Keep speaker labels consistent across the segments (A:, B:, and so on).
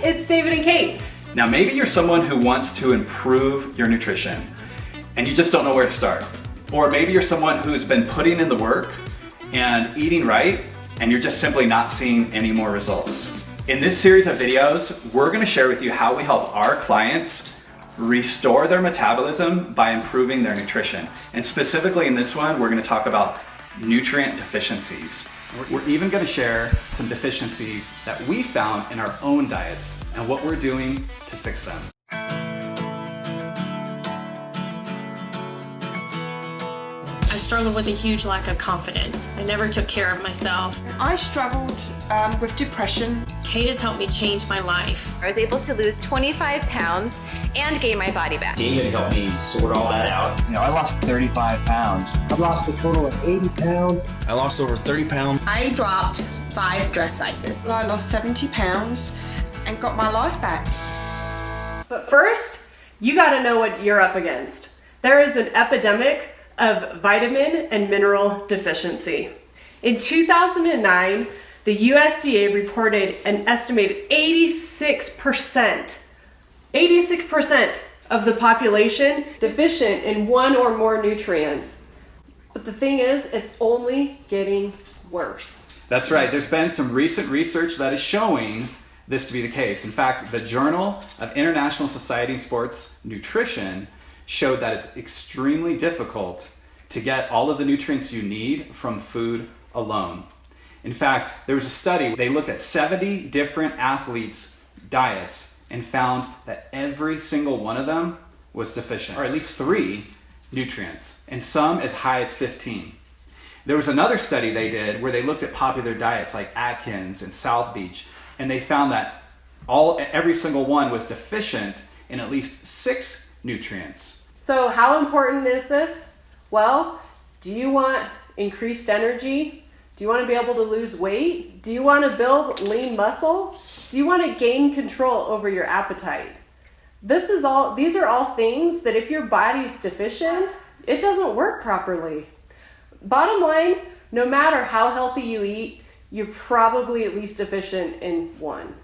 A: it's David and Kate.
B: Now maybe you're someone who wants to improve your nutrition and you just don't know where to start. Or maybe you're someone who's been putting in the work and eating right and you're just simply not seeing any more results. In this series of videos, we're gonna share with you how we help our clients restore their metabolism by improving their nutrition. And specifically in this one, we're gonna talk about nutrient deficiencies. We're even gonna share some deficiencies that we found in our own diets and what we're doing to fix them.
C: I struggled with a huge lack of confidence. I never took care of myself.
D: I struggled with depression.
C: Kate has helped me change my life.
E: I was able to lose 25 pounds and gain my body back.
F: David helped me sort all that out.
G: I lost 35 pounds.
H: I've lost a total of 80 pounds.
I: I lost over 30 pounds.
J: I dropped 5 dress sizes.
D: I lost 70 pounds and got my life back.
A: But first, you gotta know what you're up against. There is an epidemic of vitamin and mineral deficiency. In 2009, the USDA reported an estimated 86% of the population deficient in one or more nutrients. But the thing is, it's only getting worse.
B: That's right, there's been some recent research that is showing this to be the case. In fact, the Journal of International Society in Sports Nutrition showed that it's extremely difficult to get all of the nutrients you need from food alone. In fact, there was a study, they looked at 70 different athletes' diets and found that every single one of them was deficient, or at least 3 nutrients, and some as high as 15. There was another study they did where they looked at popular diets like Atkins and South Beach, and they found that every single one was deficient in at least 6 nutrients.
A: So how important is this? Well, do you want increased energy? Do you want to be able to lose weight? Do you want to build lean muscle? Do you want to gain control over your appetite? These are all things that if your body's deficient, it doesn't work properly. Bottom line, no matter how healthy you eat, you're probably at least deficient in one.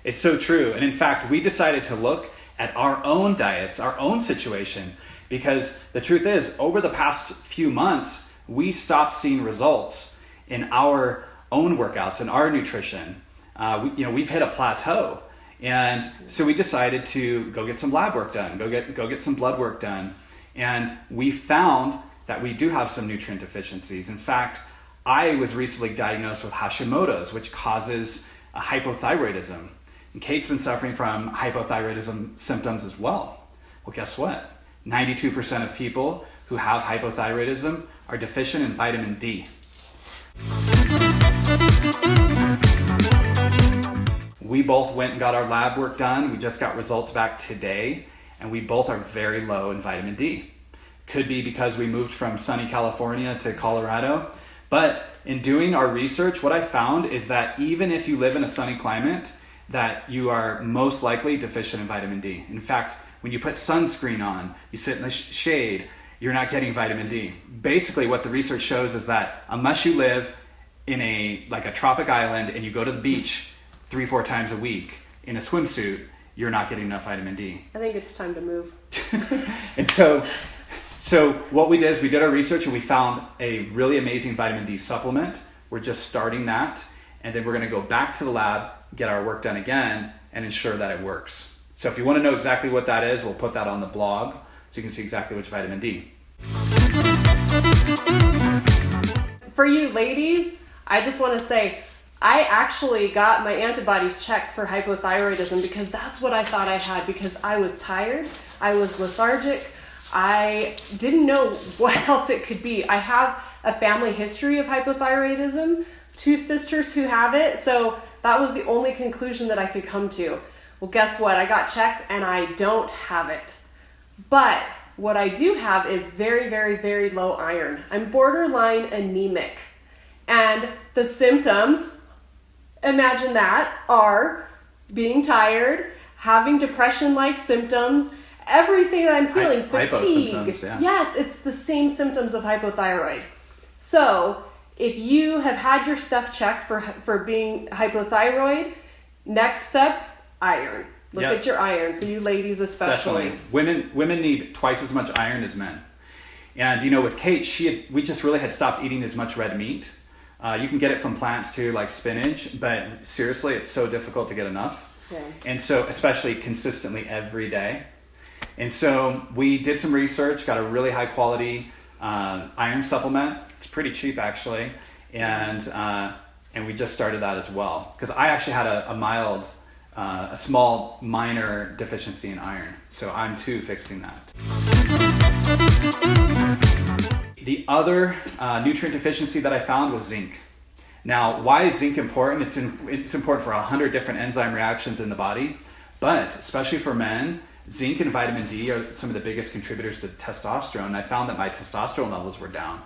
B: It's so true. And in fact, we decided to look at our own diets, our own situation, because the truth is, over the past few months, we stopped seeing results in our own workouts and our nutrition. We've hit a plateau. And so we decided to go get some lab work done, go get some blood work done. And we found that we do have some nutrient deficiencies. In fact, I was recently diagnosed with Hashimoto's, which causes a hypothyroidism. And Kate's been suffering from hypothyroidism symptoms as well. Well, guess what? 92% of people who have hypothyroidism are deficient in vitamin D. We both went and got our lab work done. We just got results back today, and we both are very low in vitamin D. Could be because we moved from sunny California to Colorado. But in doing our research, what I found is that even if you live in a sunny climate, that you are most likely deficient in vitamin D. In fact, when you put sunscreen on, you sit in the shade, you're not getting vitamin D. Basically, what the research shows is that unless you live in a tropic island and you go to the beach 3-4 times a week in a swimsuit, you're not getting enough vitamin D.
A: I think it's time to move.
B: And so what we did is we did our research and we found a really amazing vitamin D supplement. We're just starting that, and then we're gonna go back to the lab, get our work done again, and ensure that it works. So if you want to know exactly what that is, we'll put that on the blog so you can see exactly which vitamin D.
A: For you ladies, I just want to say, I actually got my antibodies checked for hypothyroidism because that's what I thought I had, because I was tired, I was lethargic, I didn't know what else it could be. I have a family history of hypothyroidism, 2 sisters who have it, so that was the only conclusion that I could come to. Well, guess what? I got checked and I don't have it. But what I do have is very, very, very low iron. I'm borderline anemic. And the symptoms, imagine that, are being tired, having depression-like symptoms, everything that I'm feeling, fatigue.
B: Symptoms, yeah.
A: Yes, it's the same symptoms of hypothyroid. So if you have had your stuff checked for being hypothyroid, next step, iron. Look
B: Yep.
A: at your iron, for you ladies especially.
B: Definitely. Women need twice as much iron as men. And, with Kate, we just really had stopped eating as much red meat. You can get it from plants too, like spinach, but seriously, it's so difficult to get enough.
A: Yeah.
B: And so, especially consistently every day. And so we did some research, got a really high quality iron supplement. It's pretty cheap actually. And we just started that as well. Because I actually had a small minor deficiency in iron. So I'm too fixing that. The other nutrient deficiency that I found was zinc. Now, why is zinc important? It's important for 100 different enzyme reactions in the body, but especially for men, zinc and vitamin D are some of the biggest contributors to testosterone. I found that my testosterone levels were down.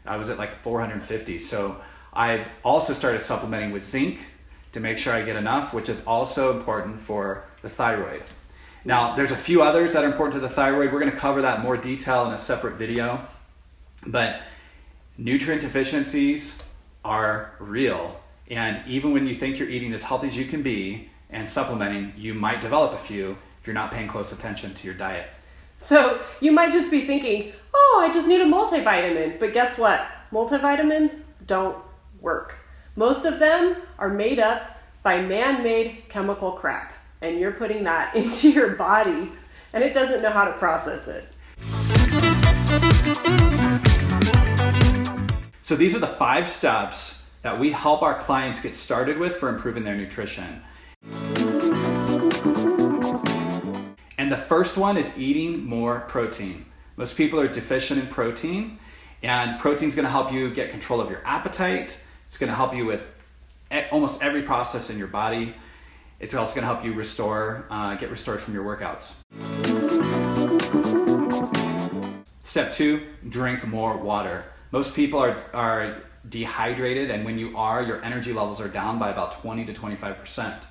B: I was at like 450. So I've also started supplementing with zinc to make sure I get enough, which is also important for the thyroid. Now, there's a few others that are important to the thyroid. We're going to cover that in more detail in a separate video. But nutrient deficiencies are real. And even when you think you're eating as healthy as you can be and supplementing, you might develop a few if you're not paying close attention to your diet.
A: So you might just be thinking, oh, I just need a multivitamin. But guess what? Multivitamins don't work. Most of them are made up by man-made chemical crap. And you're putting that into your body and it doesn't know how to process it.
B: So these are the 5 steps that we help our clients get started with for improving their nutrition. And the first one is eating more protein. Most people are deficient in protein, and protein is going to help you get control of your appetite. It's going to help you with almost every process in your body. It's also going to help you get restored from your workouts. Step 2, drink more water. Most people are dehydrated, and when you are, your energy levels are down by about 20 to 25%.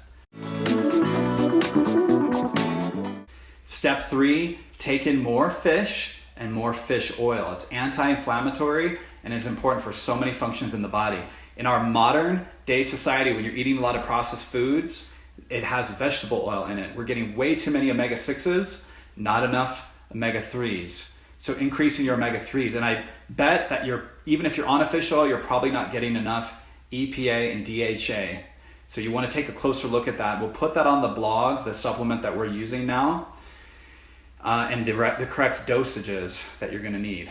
B: Step 3, take in more fish and more fish oil. It's anti-inflammatory and is important for so many functions in the body. In our modern day society, when you're eating a lot of processed foods, it has vegetable oil in it. We're getting way too many omega-6s, not enough omega-3s. So increasing your omega-3s. And I bet that even if you're on a fish oil, you're probably not getting enough EPA and DHA. So you want to take a closer look at that. We'll put that on the blog, the supplement that we're using now, and the correct dosages that you're going to need.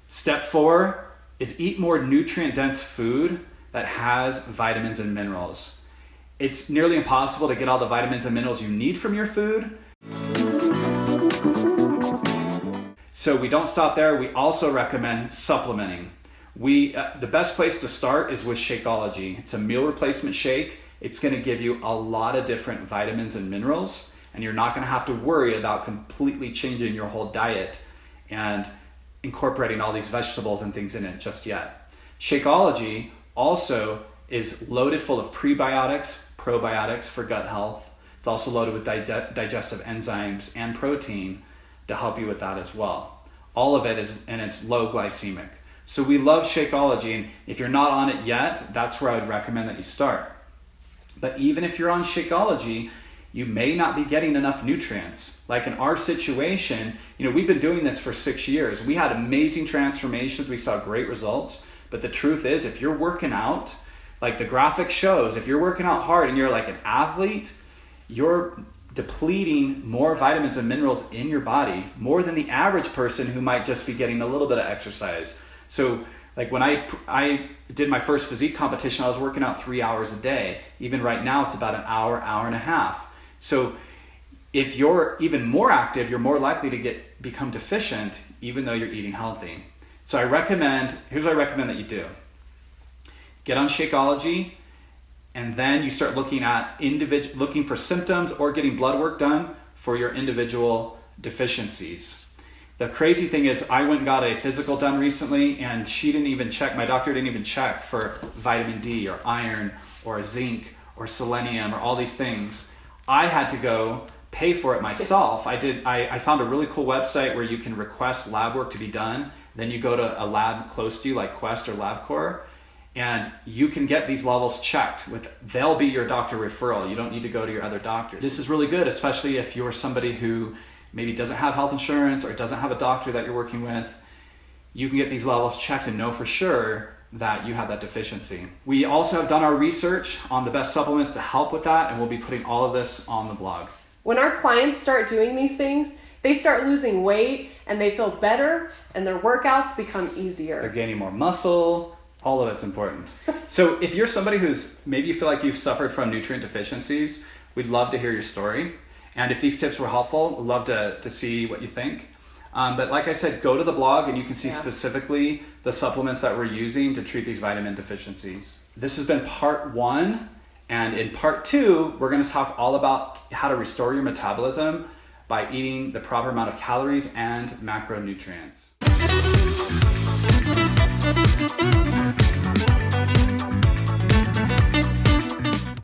B: Step 4 is eat more nutrient-dense food that has vitamins and minerals. It's nearly impossible to get all the vitamins and minerals you need from your food. So we don't stop there. We also recommend supplementing. The best place to start is with Shakeology. It's a meal replacement shake. It's going to give you a lot of different vitamins and minerals, and you're not going to have to worry about completely changing your whole diet and incorporating all these vegetables and things in it just yet. Shakeology also is loaded full of prebiotics, probiotics for gut health. It's also loaded with digestive enzymes and protein to help you with that as well. All of it is, and it's low glycemic. So we love Shakeology, and if you're not on it yet, that's where I would recommend that you start. But even if you're on Shakeology, you may not be getting enough nutrients. Like in our situation, we've been doing this for 6 years. We had amazing transformations. We saw great results. But the truth is, if you're working out, like the graphic shows, if you're working out hard and you're like an athlete, you're depleting more vitamins and minerals in your body, more than the average person who might just be getting a little bit of exercise. So like when I did my first physique competition, I was working out 3 hours a day. Even right now, it's about an hour, hour and a half. So if you're even more active, you're more likely to become deficient, even though you're eating healthy. So here's what I recommend that you do. Get on Shakeology, and then you start looking for symptoms or getting blood work done for your individual deficiencies. The crazy thing is, I went and got a physical done recently, and my doctor didn't even check for vitamin D or iron or zinc or selenium or all these things. I had to go pay for it myself. I found a really cool website where you can request lab work to be done. Then you go to a lab close to you, like Quest or LabCorp, And you can get these levels checked they'll be your doctor referral. You don't need to go to your other doctors. This is really good, especially if you're somebody who maybe doesn't have health insurance or doesn't have a doctor that you're working with. You can get these levels checked and know for sure that you have that deficiency. We also have done our research on the best supplements to help with that, and we'll be putting all of this on the blog.
A: When our clients start doing these things, they start losing weight and they feel better and their workouts become easier.
B: They're gaining more muscle. All of it's important. So if you're somebody maybe you feel like you've suffered from nutrient deficiencies, we'd love to hear your story. And if these tips were helpful, we'd love to see what you think. But like I said, go to the blog and you can see specifically the supplements that we're using to treat these vitamin deficiencies. This has been part 1. And in part 2, we're going to talk all about how to restore your metabolism by eating the proper amount of calories and macronutrients.